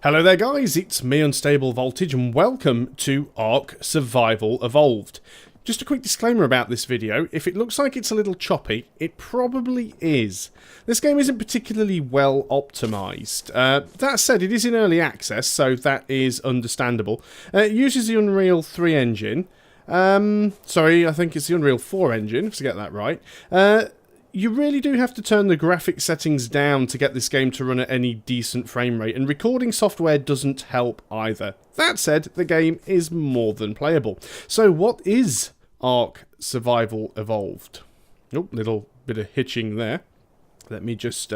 Hello there guys, it's me Unstable Voltage and welcome to ARK Survival Evolved. Just a quick disclaimer about this video, if it looks like it's a little choppy, it probably is. This game isn't particularly well optimised. That said, it is in early access, so that is understandable. It uses the Unreal 3 engine. Sorry, I think it's the Unreal 4 engine, to get that right. You really do have to turn the graphic settings down to get this game to run at any decent frame rate, and recording software doesn't help either. That said, the game is more than playable. So what is ARK Survival Evolved? Oh, little bit of hitching there. Let me just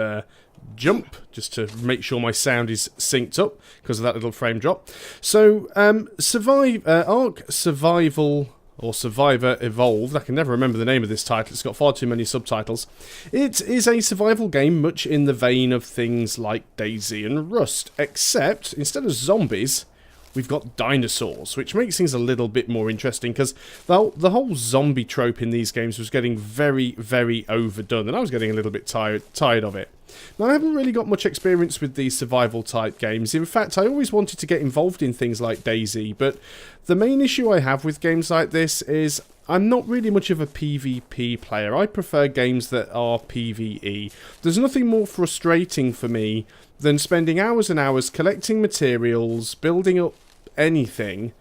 jump, just to make sure my sound is synced up, because of that little frame drop. So, ARK Survival... or Survivor Evolved, I can never remember the name of this title, it's got far too many subtitles. It is a survival game much in the vein of things like DayZ and Rust, except instead of zombies, we've got dinosaurs, which makes things a little bit more interesting, because the whole zombie trope in these games was getting very, very overdone, and I was getting a little bit tired of it. Now, I haven't really got much experience with these survival type games. In fact, I always wanted to get involved in things like DayZ, but the main issue I have with games like this is I'm not really much of a PvP player. I prefer games that are PvE. There's nothing more frustrating for me than spending hours and hours collecting materials, building up anything,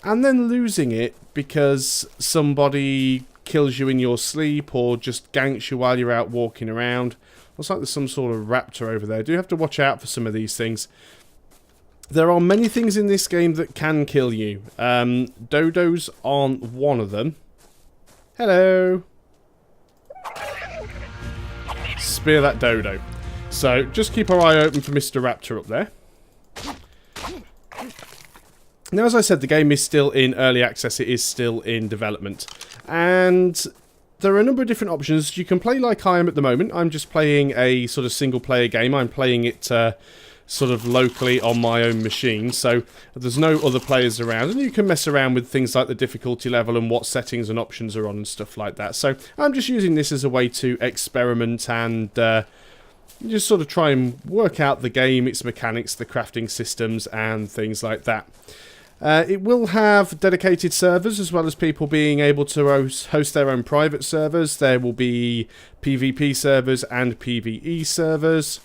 and then losing it because somebody kills you in your sleep or just ganks you while you're out walking around. Looks like there's some sort of raptor over there. Do have to watch out for some of these things. There are many things in this game that can kill you. Dodos aren't one of them. Hello. Spear that dodo. So just keep our eye open for Mr. Raptor up there. Now, as I said, the game is still in early access. It is still in development. And there are a number of different options. You can play like I am at the moment. I'm just playing a sort of single-player game. I'm playing it sort of locally on my own machine, so there's no other players around. And you can mess around with things like the difficulty level and what settings and options are on and stuff like that. So I'm just using this as a way to experiment and just sort of try and work out the game, its mechanics, the crafting systems, and things like that. It will have dedicated servers, as well as people being able to host their own private servers. There will be PvP servers and PvE servers.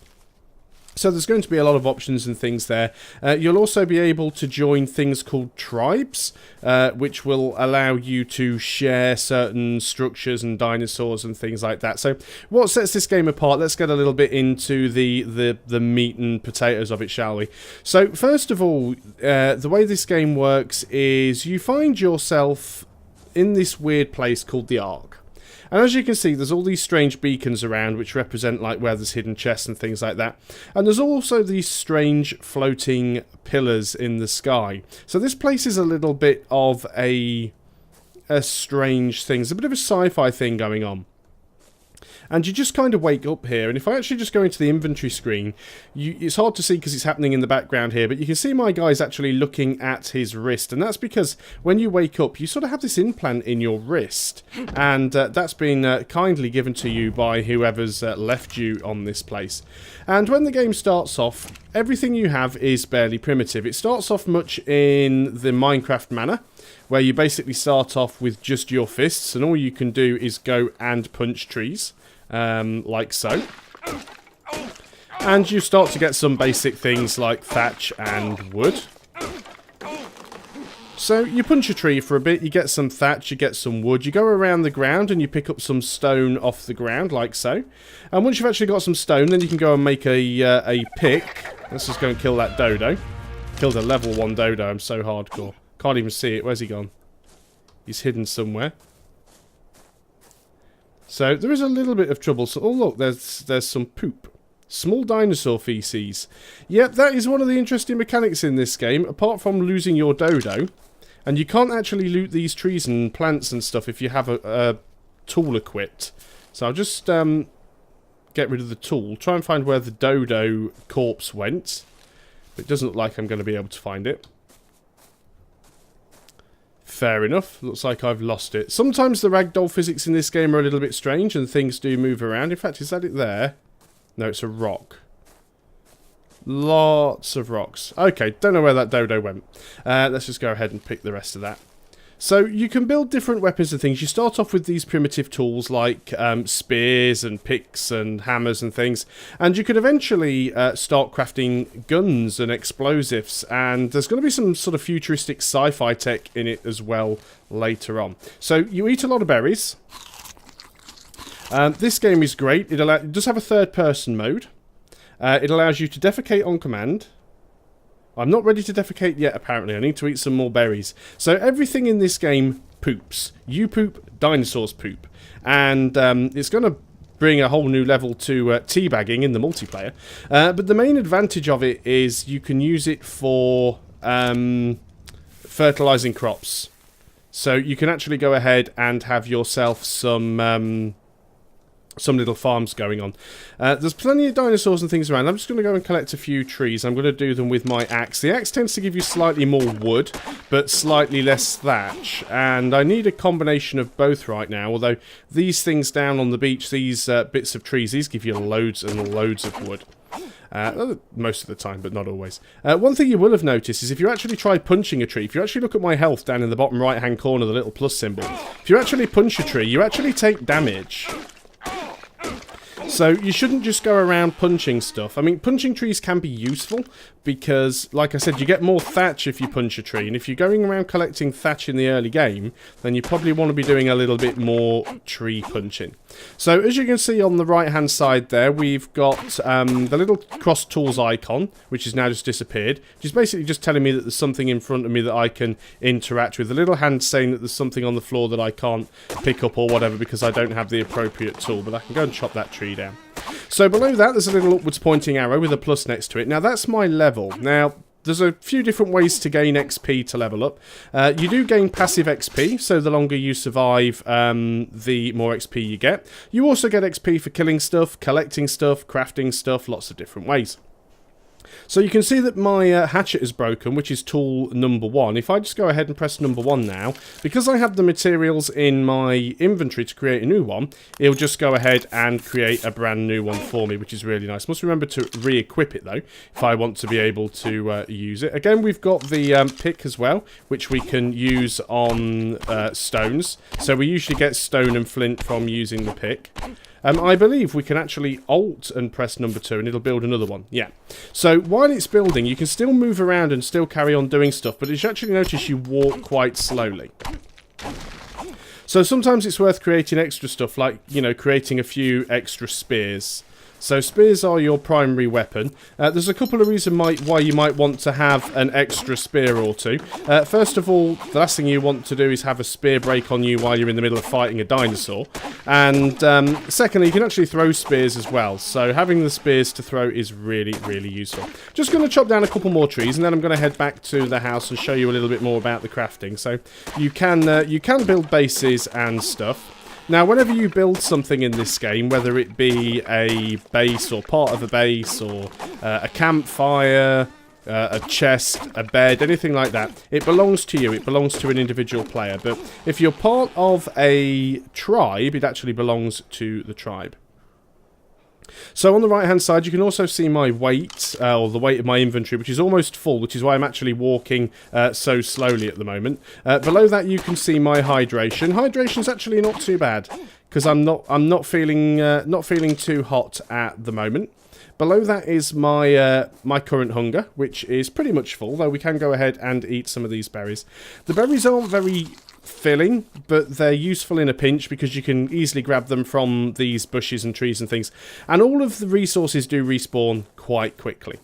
So there's going to be a lot of options and things there. You'll also be able to join things called tribes, which will allow you to share certain structures and dinosaurs and things like that. So what sets this game apart? Let's get a little bit into the meat and potatoes of it, shall we? So first of all, the way this game works is you find yourself in this weird place called the ARK. And as you can see, there's all these strange beacons around which represent like where there's hidden chests and things like that. And there's also these strange floating pillars in the sky. So this place is a little bit of a strange thing. There's a bit of a sci-fi thing going on. And you just kind of wake up here, and if I actually just go into the inventory screen, it's hard to see because it's happening in the background here, but you can see my guy's actually looking at his wrist, and that's because when you wake up, you sort of have this implant in your wrist, and that's been kindly given to you by whoever's left you on this place. And when the game starts off, everything you have is barely primitive. It starts off much in the Minecraft manner, where you basically start off with just your fists, and all you can do is go and punch trees. Like so. And you start to get some basic things like thatch and wood. So you punch a tree for a bit, you get some thatch, you get some wood, you go around the ground and you pick up some stone off the ground, like so. And once you've actually got some stone, then you can go and make a pick. Let's just go and kill that dodo. Killed a level 1 dodo, I'm so hardcore. Can't even see it, where's he gone? He's hidden somewhere. So there is a little bit of trouble. So, oh look, there's some poop. Small dinosaur feces. Yep, that is one of the interesting mechanics in this game, apart from losing your dodo. And you can't actually loot these trees and plants and stuff if you have a tool equipped. So I'll just get rid of the tool. Try and find where the dodo corpse went. It doesn't look like I'm going to be able to find it. Fair enough. Looks like I've lost it. Sometimes the ragdoll physics in this game are a little bit strange and things do move around. In fact, is that it there? No, it's a rock. Lots of rocks. Okay, don't know where that dodo went. Let's just go ahead and pick the rest of that. So you can build different weapons and things. You start off with these primitive tools like spears and picks and hammers and things. And you could eventually start crafting guns and explosives. And there's going to be some sort of futuristic sci-fi tech in it as well later on. So you eat a lot of berries. This game is great. It does have a third-person mode. It allows you to defecate on command. I'm not ready to defecate yet, apparently. I need to eat some more berries. So everything in this game poops. You poop, dinosaurs poop. And it's going to bring a whole new level to teabagging in the multiplayer. But the main advantage of it is you can use it for fertilizing crops. So you can actually go ahead and have yourself some little farms going on. There's plenty of dinosaurs and things around. I'm just going to go and collect a few trees. I'm going to do them with my axe. The axe tends to give you slightly more wood, but slightly less thatch. And I need a combination of both right now. Although these things down on the beach, these bits of trees, these give you loads and loads of wood. Most of the time, but not always. One thing you will have noticed is if you actually try punching a tree, if you actually look at my health down in the bottom right hand corner, the little plus symbol, if you actually punch a tree, you actually take damage. So you shouldn't just go around punching stuff. I mean, punching trees can be useful because, like I said, you get more thatch if you punch a tree. And if you're going around collecting thatch in the early game, then you probably want to be doing a little bit more tree punching. So as you can see on the right-hand side there, we've got the little cross tools icon, which has now just disappeared, which is basically just telling me that there's something in front of me that I can interact with. The little hand saying that there's something on the floor that I can't pick up or whatever because I don't have the appropriate tool, but I can go and chop that tree down. So below that, there's a little upwards pointing arrow with a plus next to it. Now, that's my level. Now, there's a few different ways to gain XP to level up. You do gain passive XP, so the longer you survive, the more XP you get. You also get XP for killing stuff, collecting stuff, crafting stuff, lots of different ways. So you can see that my hatchet is broken, which is tool number 1. If I just go ahead and press number 1 now, because I have the materials in my inventory to create a new one, it'll just go ahead and create a brand new one for me, which is really nice. Must remember to re-equip it though, if I want to be able to use it. Again, we've got the pick as well, which we can use on stones. So we usually get stone and flint from using the pick. I believe we can actually alt and press number 2 and it'll build another one. Yeah. So while it's building, you can still move around and still carry on doing stuff, but you actually notice you walk quite slowly. So sometimes it's worth creating extra stuff, like, you know, creating a few extra spears. So spears are your primary weapon. There's a couple of reasons why you might want to have an extra spear or two. First of all, the last thing you want to do is have a spear break on you while you're in the middle of fighting a dinosaur. And secondly, you can actually throw spears as well. So having the spears to throw is really, really useful. Just going to chop down a couple more trees and then I'm going to head back to the house and show you a little bit more about the crafting. So you can build bases and stuff. Now, whenever you build something in this game, whether it be a base or part of a base or a campfire, a chest, a bed, anything like that, it belongs to you. It belongs to an individual player. But if you're part of a tribe, it actually belongs to the tribe. So on the right hand side you can also see my weight, or the weight of my inventory, which is almost full, which is why I'm actually walking so slowly at the moment. Below that you can see my hydration. Hydration's actually not too bad because I'm not feeling too hot at the moment. Below that is my my current hunger, which is pretty much full, though we can go ahead and eat some of these berries. The berries aren't very filling, but they're useful in a pinch because you can easily grab them from these bushes and trees and things. And all of the resources do respawn quite quickly.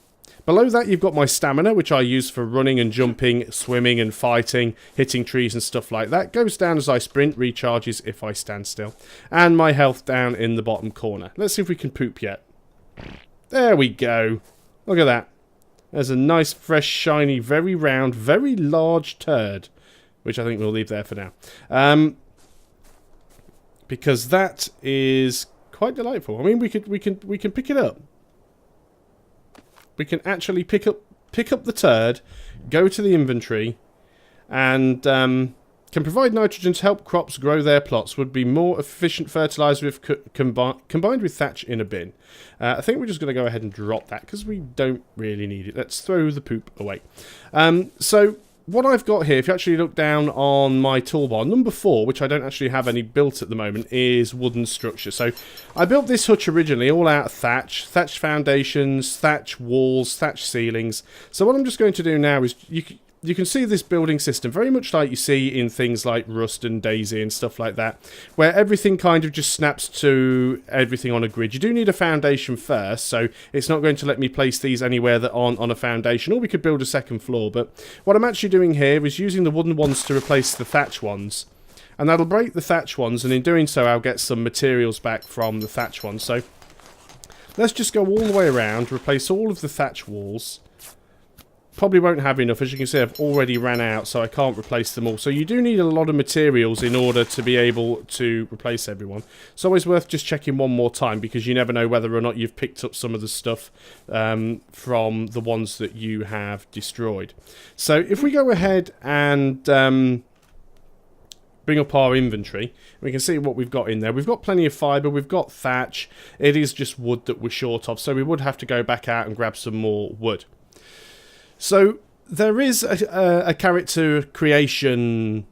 Below that you've got my stamina, which I use for running and jumping, swimming and fighting, hitting trees and stuff like that. Goes down as I sprint, recharges if I stand still. And my health down in the bottom corner. Let's see if we can poop yet. There we go. Look at that. There's a nice, fresh, shiny, very round, very large turd, which I think we'll leave there for now, because that is quite delightful. I mean, we can pick it up. We can actually pick up the turd, go to the inventory, and Can provide nitrogen to help crops grow their plots. Would be more efficient fertilizer if combined with thatch in a bin. I think we're just going to go ahead and drop that because we don't really need it. Let's throw the poop away. So what I've got here, if you actually look down on my toolbar, number 4, which I don't actually have any built at the moment, is wooden structure. So I built this hutch originally all out of thatch foundations, thatch walls, thatch ceilings. So what I'm just going to do now is you can see this building system very much like you see in things like Rust and Daisy and stuff like that, where everything kind of just snaps to everything on a grid. You do need a foundation first, so it's not going to let me place these anywhere that aren't on a foundation, or we could build a second floor. But what I'm actually doing here is using the wooden ones to replace the thatch ones. And that'll break the thatch ones, and in doing so I'll get some materials back from the thatch ones. So let's just go all the way around, replace all of the thatch walls. Probably won't have enough. As you can see, I've already ran out, so I can't replace them all. So you do need a lot of materials in order to be able to replace everyone. It's always worth just checking one more time, because you never know whether or not you've picked up some of the stuff from the ones that you have destroyed. So if we go ahead and bring up our inventory, we can see what we've got in there. We've got plenty of fibre, we've got thatch. It is just wood that we're short of, so we would have to go back out and grab some more wood. So there is a character creation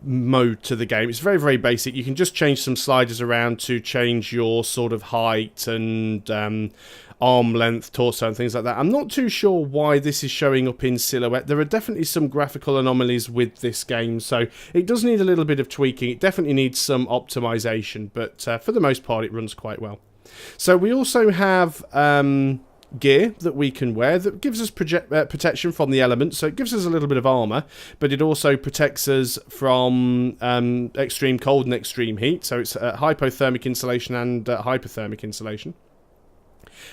mode to the game. It's very, very basic. You can just change some sliders around to change your sort of height and arm length, torso and things like that. I'm not too sure why this is showing up in silhouette. There are definitely some graphical anomalies with this game, so it does need a little bit of tweaking. It definitely needs some optimization, but for the most part it runs quite well. So we also have gear that we can wear that gives us protection from the elements, so it gives us a little bit of armor, but it also protects us from extreme cold and extreme heat, so it's hypothermic insulation and hypothermic insulation.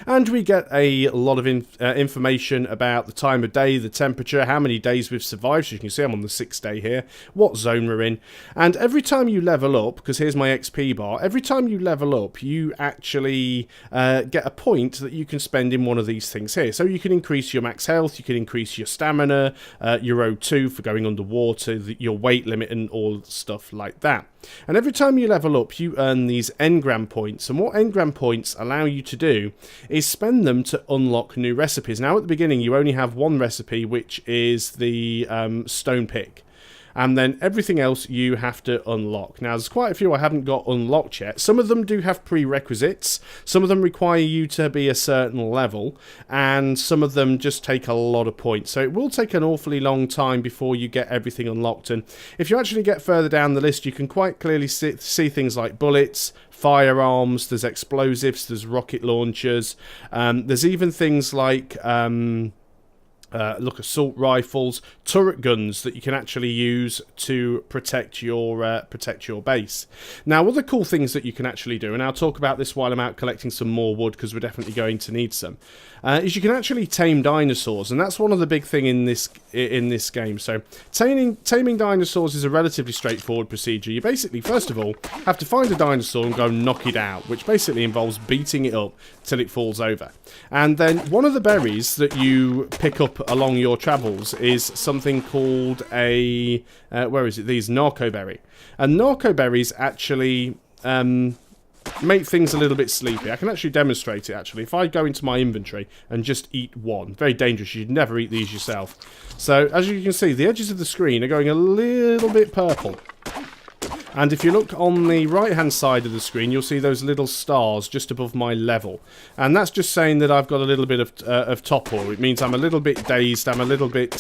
And we get a lot of information about the time of day, the temperature, how many days we've survived. So you can see I'm on the 6th day here, what zone we're in. And every time you level up, because here's my XP bar, every time you level up, you actually get a point that you can spend in one of these things here. So you can increase your max health, you can increase your stamina, your O2 for going underwater, your weight limit and all stuff like that. And every time you level up, you earn these engram points. And what engram points allow you to do is spend them to unlock new recipes. Now, at the beginning, you only have one recipe, which is the stone pick. And then everything else you have to unlock. Now, there's quite a few I haven't got unlocked yet. Some of them do have prerequisites. Some of them require you to be a certain level. And some of them just take a lot of points. So it will take an awfully long time before you get everything unlocked. And if you actually get further down the list, you can quite clearly see things like bullets, firearms, there's explosives, there's rocket launchers. There's even things like assault rifles, turret guns that you can actually use to protect your base. Now, other cool things that you can actually do, and I'll talk about this while I'm out collecting some more wood because we're definitely going to need some, is you can actually tame dinosaurs, and that's one of the big thing in this game. So taming dinosaurs is a relatively straightforward procedure. You basically, first of all, have to find a dinosaur and go knock it out, which basically involves beating it up till it falls over. And then one of the berries that you pick up along your travels is something called a these narco berry. And narco berries actually make things a little bit sleepy. I can actually demonstrate it actually. If I go into my inventory and just eat one, very dangerous, you'd never eat these yourself. So as you can see, the edges of the screen are going a little bit purple. And if you look on the right hand side of the screen, you'll see those little stars just above my level. And that's just saying that I've got a little bit of torpor. It means I'm a little bit dazed, I'm a little bit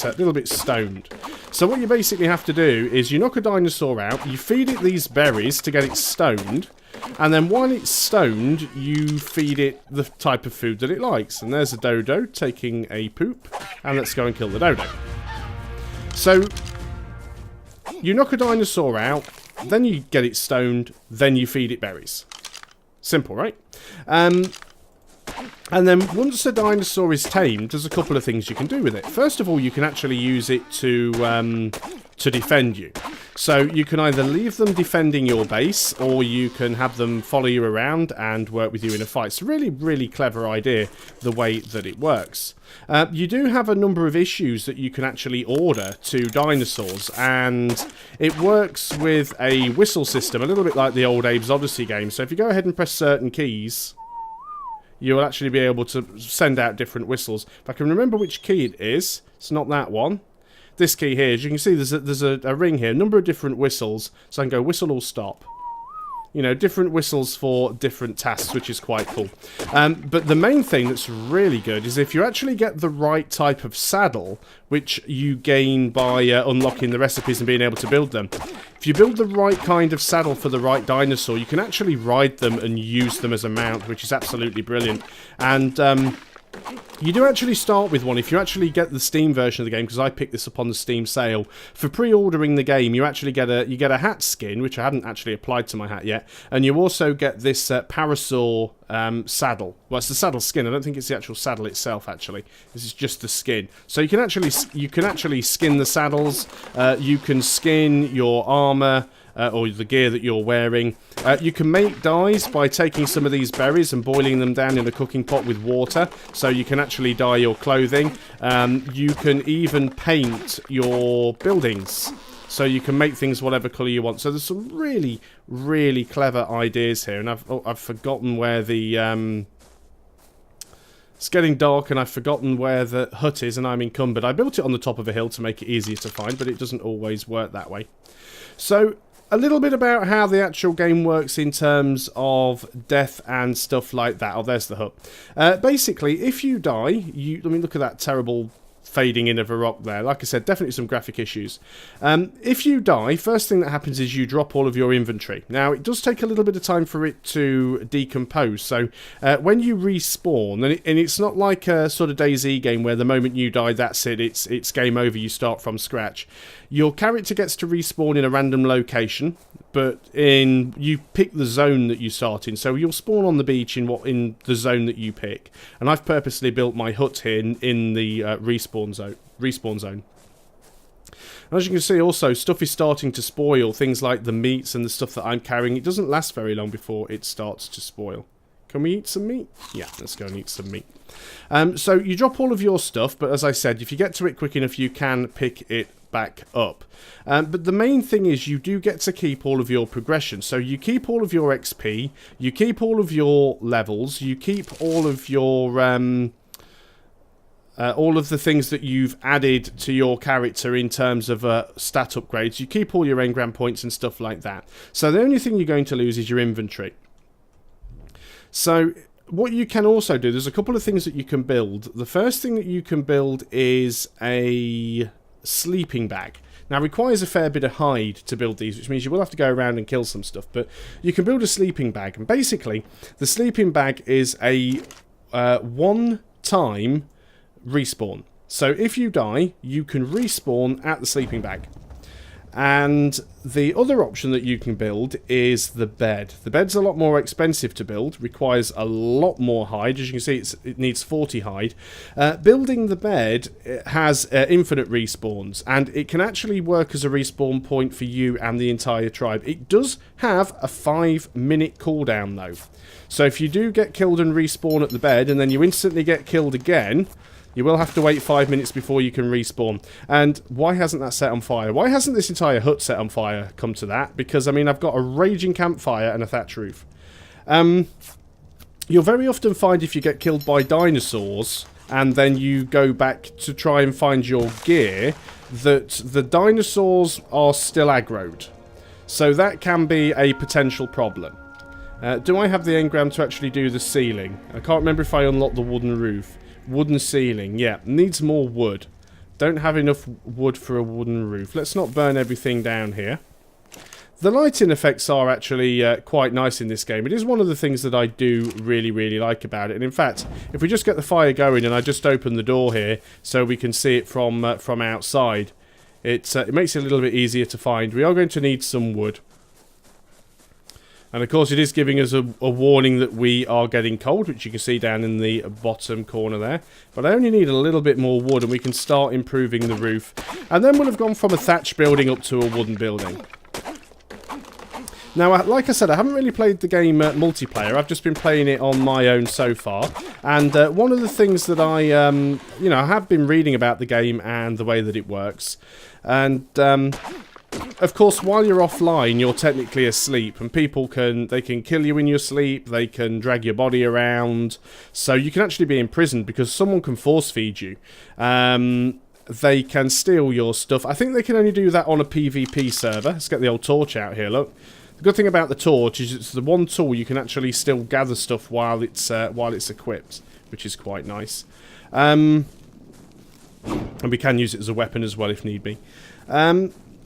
stoned. So what you basically have to do is you knock a dinosaur out, you feed it these berries to get it stoned, and then while it's stoned, you feed it the type of food that it likes. And there's a dodo taking a poop, and let's go and kill the dodo. So you knock a dinosaur out, then you get it stoned, then you feed it berries. Simple, right? And then once a dinosaur is tamed, there's a couple of things you can do with it. First of all, you can actually use it to to defend you. So you can either leave them defending your base, or you can have them follow you around and work with you in a fight. It's a really, really clever idea, the way that it works. You do have a number of issues that you can actually order to Dinosaurs, and it works with a whistle system, a little bit like the old Abe's Odyssey game. So if you go ahead and press certain keys, you'll actually be able to send out different whistles. If I can remember which key it is, it's not that one. This key here, as you can see, there's a ring here, a number of different whistles, so I can go whistle or stop. You know, different whistles for different tasks, which is quite cool. But the main thing that's really good is if you actually get the right type of saddle, which you gain by unlocking the recipes and being able to build them. If you build the right kind of saddle for the right dinosaur, you can actually ride them and use them as a mount, which is absolutely brilliant. And you do actually start with one if you actually get the Steam version of the game, because I picked this up on the Steam sale. For pre-ordering the game, you actually get a hat skin, which I haven't actually applied to my hat yet, and you also get this Parasaur saddle. Well, it's the saddle skin. I don't think it's the actual saddle itself. Actually, this is just the skin. So you can actually skin the saddles. You can skin your armor. Or the gear that you're wearing. You can make dyes by taking some of these berries and boiling them down in a cooking pot with water, so you can actually dye your clothing. You can even paint your buildings, so you can make things whatever colour you want. So there's some really, really clever ideas here, and I've forgotten where the... It's getting dark and I've forgotten where the hut is and I'm encumbered. I built it on the top of a hill to make it easier to find, but it doesn't always work that way. So, a little bit about how the actual game works in terms of death and stuff like that. Oh, there's the hut. Basically, if you die, let me look at that terrible fading in of a rock there. Like I said, definitely some graphic issues. If you die, first thing that happens is you drop all of your inventory. Now, it does take a little bit of time for it to decompose. So, when you respawn, and it's not like a sort of DayZ game where the moment you die, that's it. It's game over. You start from scratch. Your character gets to respawn in a random location, but you pick the zone that you start in. So you'll spawn on the beach in the zone that you pick. And I've purposely built my hut here in the respawn zone. And as you can see, also stuff is starting to spoil. Things like the meats and the stuff that I'm carrying. It doesn't last very long before it starts to spoil. Can we eat some meat? Yeah, let's go and eat some meat. So you drop all of your stuff, but as I said, if you get to it quick enough, you can pick it back up. But the main thing is you do get to keep all of your progression. So you keep all of your XP, you keep all of your levels, you keep all of your all of the things that you've added to your character in terms of stat upgrades. You keep all your engram points and stuff like that. So the only thing you're going to lose is your inventory. So what you can also do, there's a couple of things that you can build. The first thing that you can build is a sleeping bag. Now, it requires a fair bit of hide to build these, which means you will have to go around and kill some stuff, but you can build a sleeping bag. And basically, the sleeping bag is a one-time respawn. So if you die, you can respawn at the sleeping bag. And the other option that you can build is the bed. The bed's a lot more expensive to build, requires a lot more hide. As you can see, it needs 40 hide. Building the bed has infinite respawns, and it can actually work as a respawn point for you and the entire tribe. It does have a 5-minute cooldown, though. So if you do get killed and respawn at the bed, and then you instantly get killed again, you will have to wait 5 minutes before you can respawn. And why hasn't that set on fire? Why hasn't this entire hut set on fire come to that? Because, I mean, I've got a raging campfire and a thatch roof. You'll very often find if you get killed by dinosaurs and then you go back to try and find your gear, that the dinosaurs are still aggroed. So that can be a potential problem. Do I have the engram to actually do the ceiling? I can't remember if I unlocked the wooden roof. Wooden ceiling, yeah, needs more wood. Don't have enough wood for a wooden roof. Let's not burn everything down here. The lighting effects are actually quite nice in this game. It is one of the things that I do really, really like about it. And in fact, if we just get the fire going and I just open the door here so we can see it from outside, it makes it a little bit easier to find. We are going to need some wood. And of course it is giving us a warning that we are getting cold, which you can see down in the bottom corner there. But I only need a little bit more wood and we can start improving the roof. And then we'll have gone from a thatch building up to a wooden building. Now, like I said, I haven't really played the game multiplayer. I've just been playing it on my own so far. And one of the things that I have been reading about the game and the way that it works. And of course, while you're offline, you're technically asleep, and people can kill you in your sleep, they can drag your body around, so you can actually be imprisoned because someone can force feed you. They can steal your stuff. I think they can only do that on a PvP server. Let's get the old torch out here, look. The good thing about the torch is it's the one tool you can actually still gather stuff while it's equipped, which is quite nice. And we can use it as a weapon as well if need be.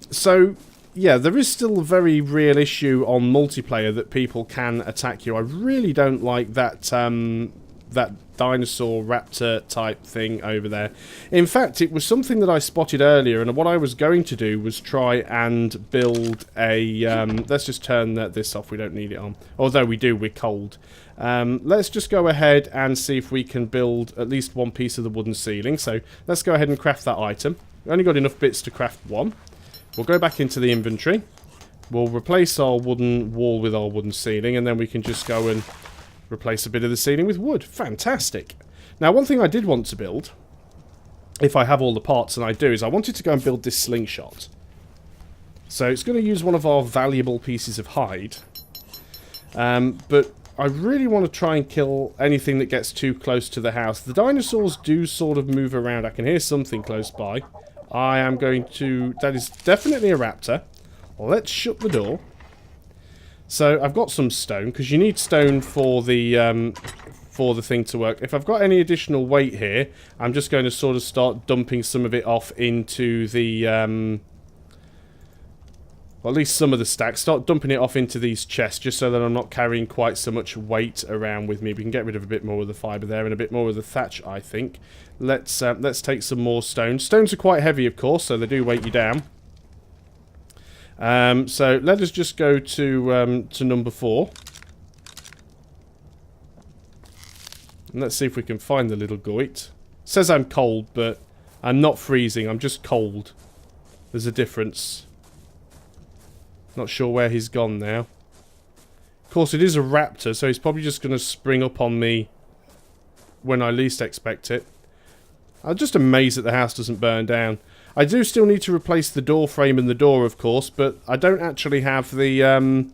So, yeah, there is still a very real issue on multiplayer that people can attack you. I really don't like that that dinosaur raptor type thing over there. In fact, it was something that I spotted earlier, and what I was going to do was try and build a... let's just turn this off, we don't need it on. Although we do, we're cold. Let's just go ahead and see if we can build at least one piece of the wooden ceiling. So, let's go ahead and craft that item. We've only got enough bits to craft one. We'll go back into the inventory. We'll replace our wooden wall with our wooden ceiling, and then we can just go and replace a bit of the ceiling with wood. Fantastic. Now, one thing I did want to build, if I have all the parts, and I do, is I wanted to go and build this slingshot. So it's going to use one of our valuable pieces of hide. But I really want to try and kill anything that gets too close to the house. The dinosaurs do sort of move around. I can hear something close by. I am going to... That is definitely a raptor. Let's shut the door. So I've got some stone, because you need stone for the thing to work. If I've got any additional weight here, I'm just going to sort of start dumping some of it off into the... well, at least some of the stacks. Start dumping it off into these chests, just so that I'm not carrying quite so much weight around with me. We can get rid of a bit more of the fibre there, and a bit more of the thatch, I think. Let's take some more stone. Stones are quite heavy, of course, so they do weight you down. So let us just go to number 4. And let's see if we can find the little goit. It says I'm cold, but I'm not freezing. I'm just cold. There's a difference. Not sure where he's gone now. Of course, it is a raptor, so he's probably just going to spring up on me when I least expect it. I'm just amazed that the house doesn't burn down. I do still need to replace the door frame and the door, of course, but I don't actually have the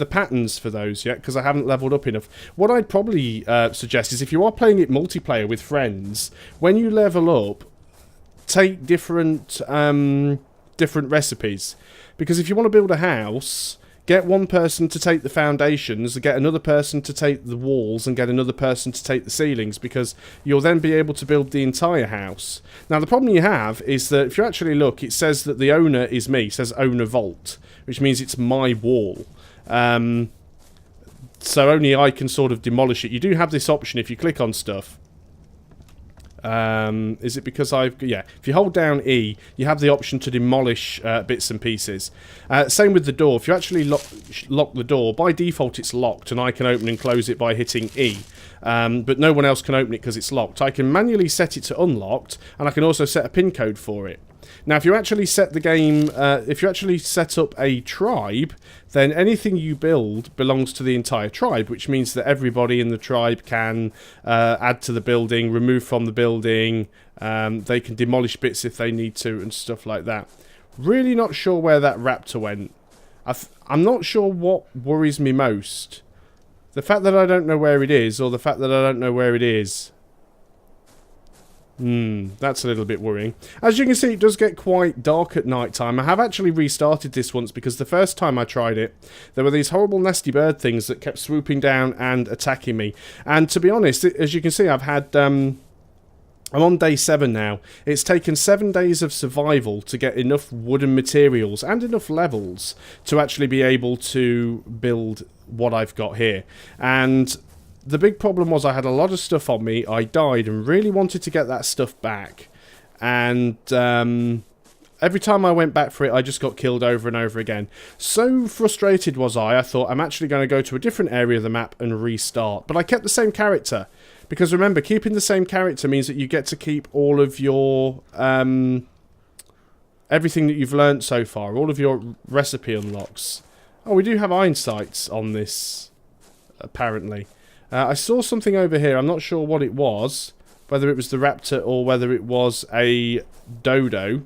patterns for those yet, because I haven't leveled up enough. What I'd probably suggest is, if you are playing it multiplayer with friends, when you level up, take different recipes. Because if you want to build a house, get one person to take the foundations, get another person to take the walls, and get another person to take the ceilings, because you'll then be able to build the entire house. Now, the problem you have is that if you actually look, it says that the owner is me. It says owner vault, which means it's my wall. So only I can sort of demolish it. You do have this option if you click on stuff. Is it because yeah, if you hold down E, you have the option to demolish bits and pieces. Same with the door. If you actually lock the door, by default it's locked, and I can open and close it by hitting E. But no one else can open it because it's locked. I can manually set it to unlocked, and I can also set a pin code for it. Now, if you actually set the game, if you actually set up a tribe, then anything you build belongs to the entire tribe, which means that everybody in the tribe can add to the building, remove from the building, they can demolish bits if they need to, and stuff like that. Really not sure where that raptor went. I'm not sure what worries me most. The fact that I don't know where it is, or the fact that I don't know where it is. That's a little bit worrying. As you can see, it does get quite dark at night time. I have actually restarted this once, because the first time I tried it, there were these horrible nasty bird things that kept swooping down and attacking me. And to be honest, as you can see, I've had... I'm on day 7 now. It's taken 7 days of survival to get enough wooden materials and enough levels to actually be able to build what I've got here. And the big problem was I had a lot of stuff on me. I died and really wanted to get that stuff back. And every time I went back for it, I just got killed over and over again. So frustrated was I thought I'm actually going to go to a different area of the map and restart. But I kept the same character. Because remember, keeping the same character means that you get to keep all of your... everything that you've learnt so far. All of your recipe unlocks. Oh, we do have iron sights on this, apparently. I saw something over here. I'm not sure what it was. Whether it was the raptor or whether it was a dodo.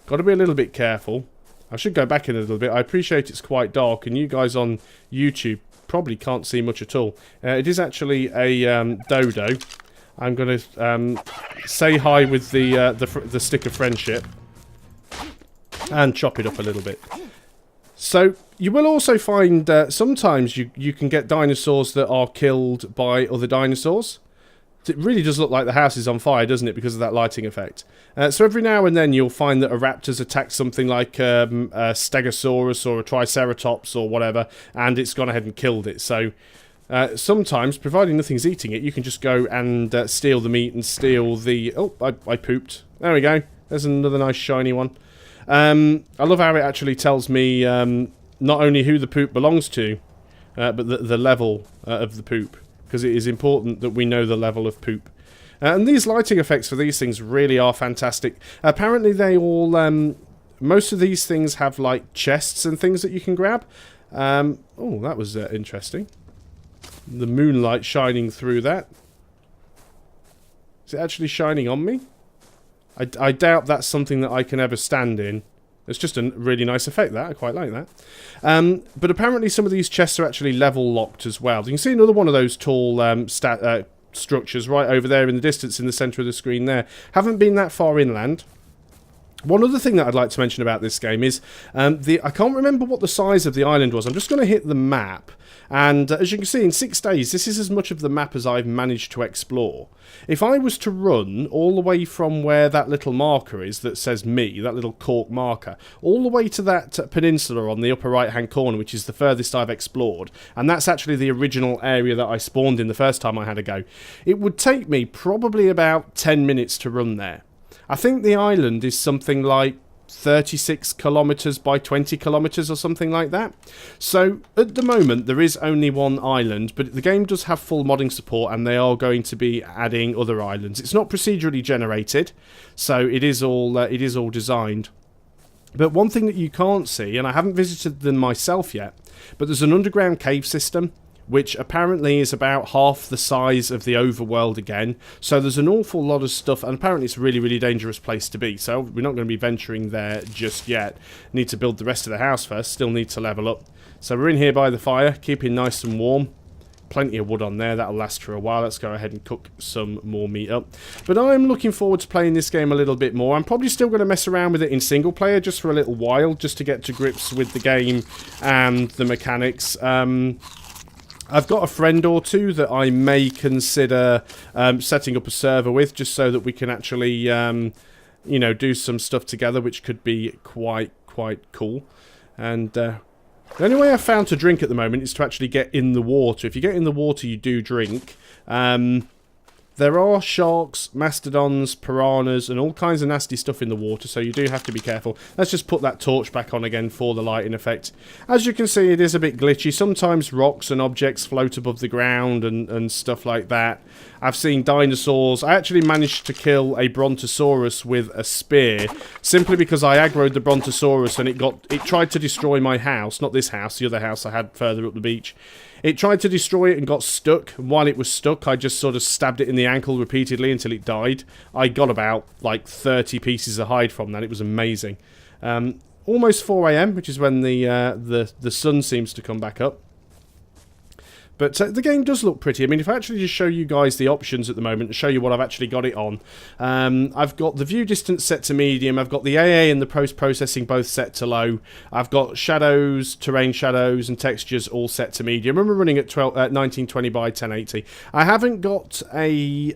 Got to be a little bit careful. I should go back in a little bit. I appreciate it's quite dark, and you guys on YouTube probably can't see much at all. It is actually a dodo. I'm going to say hi with the stick of friendship and chop it up a little bit. So you will also find sometimes you can get dinosaurs that are killed by other dinosaurs. It really does look like the house is on fire, doesn't it, because of that lighting effect. So every now and then you'll find that a raptor's attacked something like a stegosaurus or a triceratops or whatever, and it's gone ahead and killed it. So sometimes, providing nothing's eating it, you can just go and steal the meat and steal the... Oh, I pooped. There we go. There's another nice shiny one. I love how it actually tells me not only who the poop belongs to, but the level of the poop. Because it is important that we know the level of poop. And these lighting effects for these things really are fantastic. Apparently they all... most of these things have like chests and things that you can grab. Oh, that was interesting. The moonlight shining through that. Is it actually shining on me? I doubt that's something that I can ever stand in. It's just a really nice effect, that. I quite like that. But apparently some of these chests are actually level locked as well. You can see another one of those tall structures right over there in the distance in the centre of the screen there. Haven't been that far inland. One other thing that I'd like to mention about this game is I can't remember what the size of the island was. I'm just going to hit the map. And as you can see, in 6 days, this is as much of the map as I've managed to explore. If I was to run all the way from where that little marker is that says me, that little cork marker, all the way to that peninsula on the upper right-hand corner, which is the furthest I've explored, and that's actually the original area that I spawned in the first time I had a go, it would take me probably about 10 minutes to run there. I think the island is something like 36 kilometres by 20 kilometres or something like that. So at the moment there is only one island, but the game does have full modding support and they are going to be adding other islands. It's not procedurally generated, so it is all designed. But one thing that you can't see, and I haven't visited them myself yet, but there's an underground cave system which apparently is about half the size of the overworld again. So there's an awful lot of stuff, and apparently it's a really, really dangerous place to be. So we're not going to be venturing there just yet. Need to build the rest of the house first, still need to level up. So we're in here by the fire, keeping nice and warm. Plenty of wood on there, that'll last for a while. Let's go ahead and cook some more meat up. But I'm looking forward to playing this game a little bit more. I'm probably still going to mess around with it in single player just for a little while, just to get to grips with the game and the mechanics. I've got a friend or two that I may consider setting up a server with, just so that we can actually, you know, do some stuff together, which could be quite cool. And the only way I've found to drink at the moment is to actually get in the water. If you get in the water, you do drink. There are sharks, mastodons, piranhas, and all kinds of nasty stuff in the water, so you do have to be careful. Let's just put that torch back on again for the lighting effect. As you can see, it is a bit glitchy. Sometimes rocks and objects float above the ground and stuff like that. I've seen dinosaurs. I actually managed to kill a brontosaurus with a spear, simply because I aggroed the brontosaurus and it tried to destroy my house. Not this house, the other house I had further up the beach. It tried to destroy it and got stuck. While it was stuck, I just sort of stabbed it in the ankle repeatedly until it died. I got about, like, 30 pieces of hide from that. It was amazing. Almost 4 AM, which is when the sun seems to come back up. But the game does look pretty. I mean, if I actually just show you guys the options at the moment and show you what I've actually got it on. I've got the view distance set to medium. I've got the AA and the post-processing both set to low. I've got shadows, terrain shadows, and textures all set to medium. And we're running at 1920 by 1080. I haven't got a...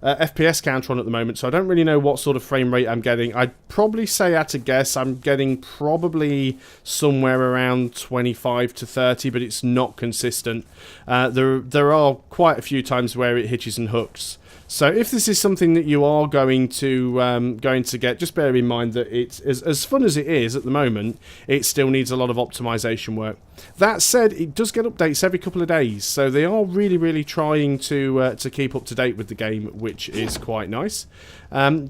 FPS counter on at the moment, so I don't really know what sort of frame rate I'm getting. I'd probably say, at a guess, I'm getting probably somewhere around 25 to 30, but it's not consistent. There are quite a few times where it hitches and hooks. So if this is something that you are going to get, just bear in mind that it's as fun as it is at the moment, it still needs a lot of optimization work. That said, it does get updates every couple of days, so they are really trying to keep up to date with the game, which is quite nice.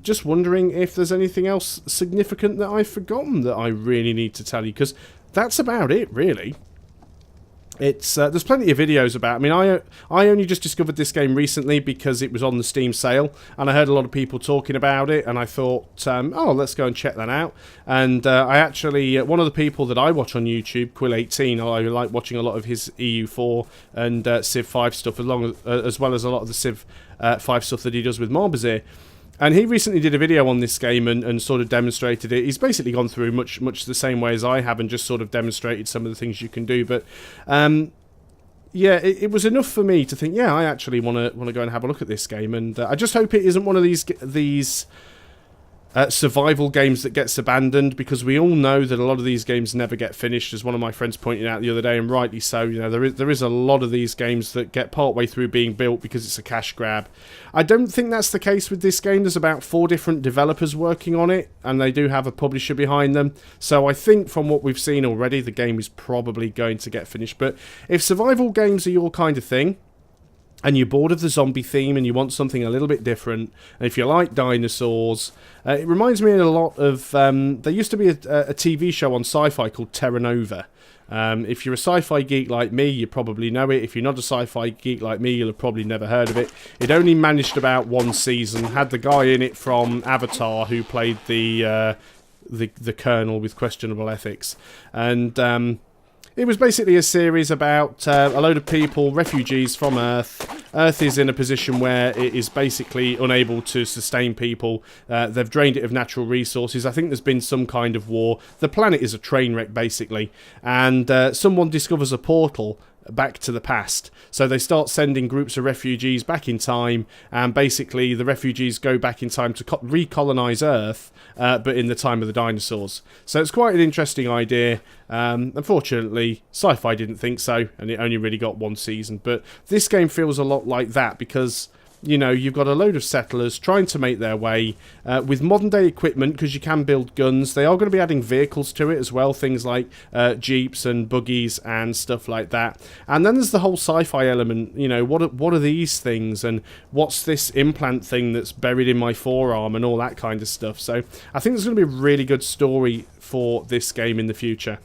Just wondering if there's anything else significant that I've forgotten that I really need to tell you, because that's about it, really. It's there's plenty of videos about. I mean, I only just discovered this game recently because it was on the Steam sale, and I heard a lot of people talking about it, and I thought, oh, let's go and check that out. And I actually, one of the people that I watch on YouTube, Quill18, I like watching a lot of his EU4 and Civ 5 stuff, as well as a lot of the Civ 5 stuff that he does with Marbazir. And he recently did a video on this game and sort of demonstrated it. He's basically gone through much the same way as I have and just sort of demonstrated some of the things you can do. But yeah, it was enough for me to think, yeah, I actually want to go and have a look at this game. And I just hope it isn't one of these survival games that gets abandoned, because we all know that a lot of these games never get finished, as one of my friends pointed out the other day, and rightly so. You know, there is a lot of these games that get partway through being built because it's a cash grab. I don't think that's the case with this game. There's about 4 different developers working on it, and they do have a publisher behind them. So I think from what we've seen already, the game is probably going to get finished. But if survival games are your kind of thing, and you're bored of the zombie theme and you want something a little bit different, and if you like dinosaurs, it reminds me a lot of, there used to be a TV show on Sci-Fi called Terra Nova. If you're a sci-fi geek like me, you probably know it. If you're not a sci-fi geek like me, you'll have probably never heard of it. It only managed about 1 season, had the guy in it from Avatar who played the Colonel with questionable ethics, and it was basically a series about a load of people, refugees from Earth. Earth is in a position where it is basically unable to sustain people. They've drained it of natural resources. I think there's been some kind of war. The planet is a train wreck, basically. And someone discovers a portal back to the past. So they start sending groups of refugees back in time, and basically the refugees go back in time to recolonize Earth, but in the time of the dinosaurs. So it's quite an interesting idea. Unfortunately, Sci-Fi didn't think so, and it only really got 1 season. But this game feels a lot like that, because you know, you've got a load of settlers trying to make their way with modern-day equipment, because you can build guns. They are going to be adding vehicles to it as well, things like jeeps and buggies and stuff like that. And then there's the whole sci-fi element. You know, what are these things, and what's this implant thing that's buried in my forearm, and all that kind of stuff. So I think there's going to be a really good story for this game in the future.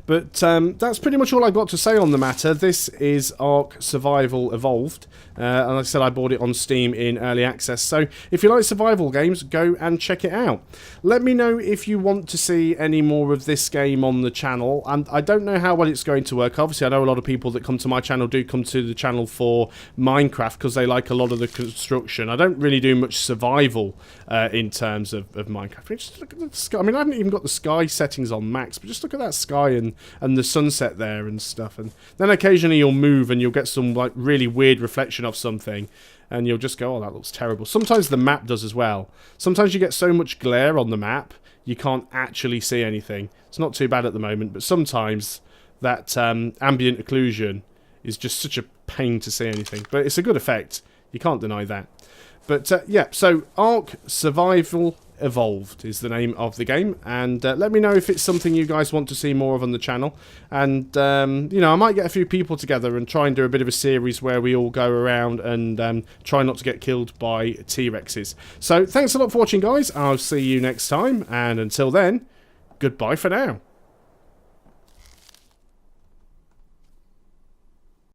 But that's pretty much all I've got to say on the matter. This is ARK Survival Evolved. And like I said, I bought it on Steam in early access. So if you like survival games, go and check it out. Let me know if you want to see any more of this game on the channel. And I don't know how well it's going to work. Obviously, I know a lot of people that come to my channel do come to the channel for Minecraft, because they like a lot of the construction. I don't really do much survival in terms of Minecraft. Just look at the sky. I mean, I haven't even got the sky settings on max, but just look at that sky and the sunset there and stuff. And then occasionally you'll move and you'll get some like really weird reflection of something, and you'll just go, oh, that looks terrible. Sometimes the map does as well. Sometimes you get so much glare on the map you can't actually see anything. It's not too bad at the moment, but sometimes that ambient occlusion is just such a pain to see anything. But it's a good effect, you can't deny that. But yeah, so ARK Survival Evolved is the name of the game, and let me know if it's something you guys want to see more of on the channel. And you know, I might get a few people together and try and do a bit of a series where we all go around and try not to get killed by T-Rexes. So thanks a lot for watching, guys. I'll see you next time, and until then, goodbye for now.